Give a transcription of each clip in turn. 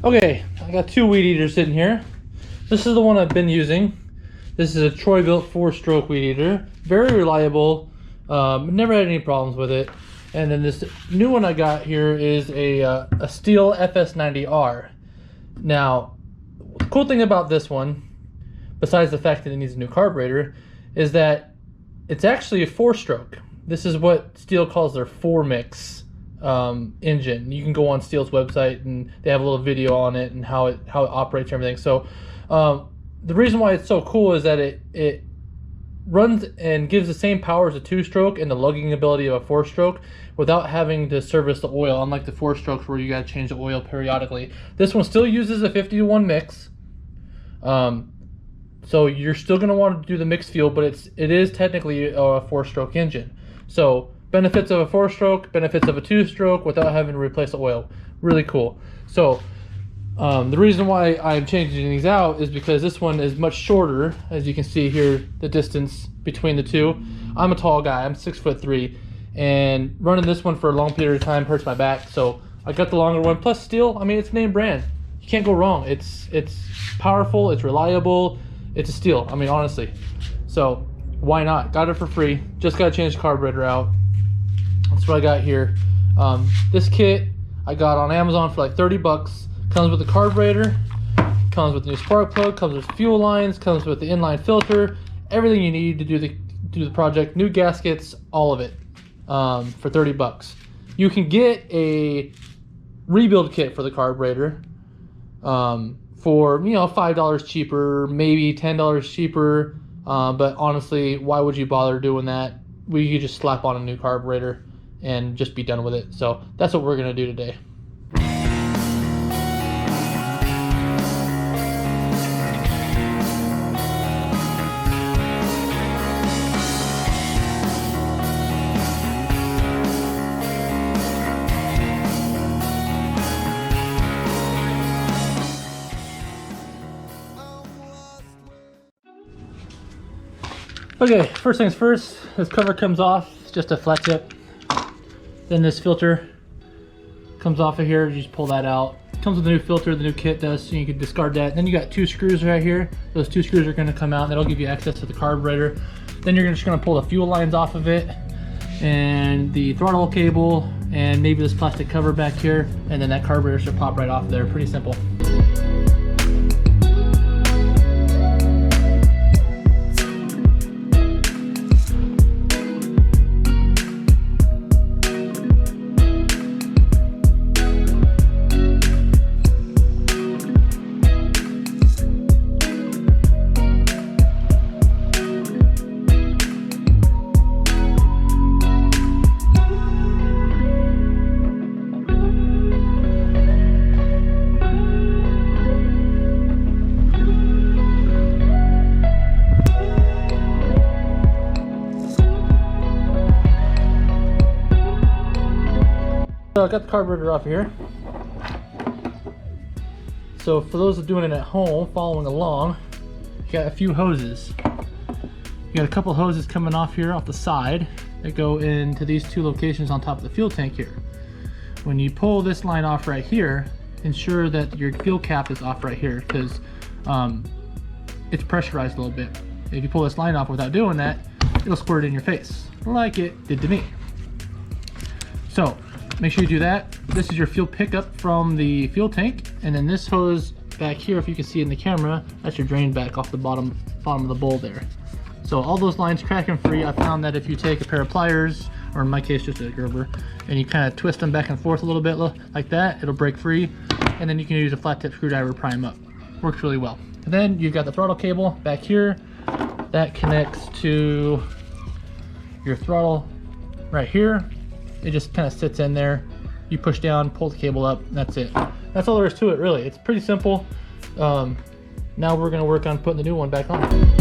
Okay, I got two weed eaters sitting here. This is the one I've been using. This is a Troy-built 4-stroke weed eater. Very reliable. Never had any problems with it. And then this new one I got here is a Stihl FS90 R. Now, the cool thing about this one, besides the fact that it needs a new carburetor, is that it's actually a 4-stroke. This is what Stihl calls their 4-mix engine. You can go on Stihl's website and they have a little video on it and how it operates and everything. So the reason why it's so cool is that it runs and gives the same power as a 2-stroke and the lugging ability of a 4-stroke without having to service the oil, unlike the 4-strokes where you got to change the oil periodically. This one still uses a 50-to-1 mix. So you're still going to want to do the mixed fuel, but it is technically a 4-stroke engine. So benefits of a 4-stroke, benefits of a 2-stroke without having to replace the oil. Really cool. So the reason why I'm changing these out is because this one is much shorter. As you can see here, the distance between the two. I'm a tall guy, I'm 6'3", and running this one for a long period of time hurts my back. So I got the longer one. Plus Stihl, I mean, it's name brand. You can't go wrong. It's powerful, it's reliable, it's a Stihl. I mean, honestly. So why not? Got it for free. Just got to change the carburetor out. That's what I got here. This kit I got on Amazon for like 30 bucks. Comes with the carburetor, comes with the new spark plug, comes with fuel lines, comes with the inline filter, everything you need to do the project. New gaskets, all of it, for 30 bucks. You can get a rebuild kit for the carburetor for $5 cheaper, maybe $10 cheaper. But honestly, why would you bother doing that? We could just slap on a new carburetor and just be done with it. So that's what we're gonna do today. Okay, first things first, this cover comes off. It's just a flat tip. Then this filter comes off of here. You just pull that out. It comes with a new filter, the new kit does, so you can discard that. Then you got 2 screws right here. Those 2 screws are going to come out. That'll give you access to the carburetor. Then you're just going to pull the fuel lines off of it, and the throttle cable, and maybe this plastic cover back here, and then that carburetor should pop right off there. Pretty simple. So I got the carburetor off here. So for those doing it at home, following along, you got a few hoses. You got a couple hoses coming off here off the side that go into these 2 locations on top of the fuel tank here. When you pull this line off right here, ensure that your fuel cap is off right here, because it's pressurized a little bit. If you pull this line off without doing that, it'll squirt in your face like it did to me. So make sure you do that. This is your fuel pickup from the fuel tank, and then this hose back here, if you can see in the camera, that's your drain back off the bottom of the bowl there. So all those lines cracking free. I found that if you take a pair of pliers, or in my case just a Gerber, and you kind of twist them back and forth a little bit like that, it'll break free, and then you can use a flat tip screwdriver to prime up. Works really well. And then you've got the throttle cable back here that connects to your throttle right here. It just kind of sits in there. You push down, pull the cable up, and that's it. That's all there is to it, really. It's pretty simple. Now we're going to work on putting the new one back on.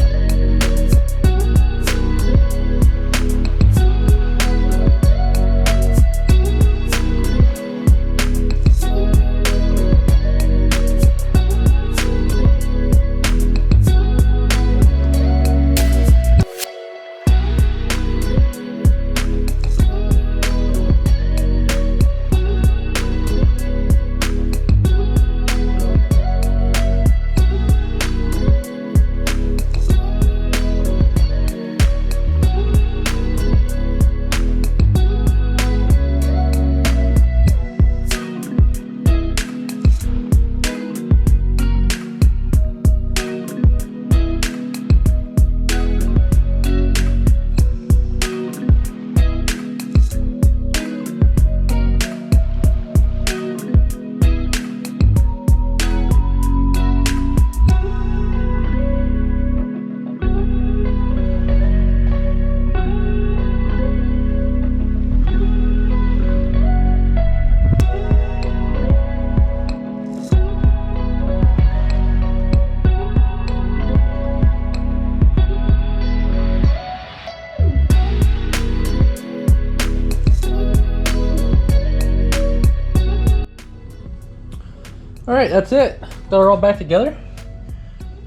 All right, that's it. Got her all back together.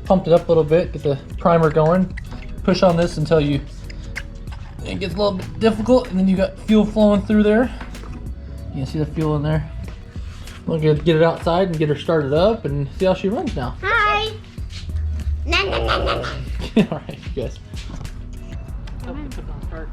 Pumped it up a little bit, get the primer going. Push on this until it gets a little bit difficult, and then you got fuel flowing through there. You can see the fuel in there. We'll get it outside and get her started up and see how she runs now. Hi. Na, na, na, na, na. All right, you guys. Help me put it on start.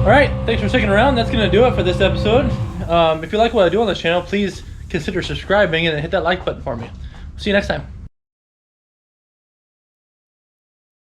Alright, thanks for sticking around. That's going to do it for this episode. If you like what I do on this channel, please consider subscribing and hit that like button for me. See you next time.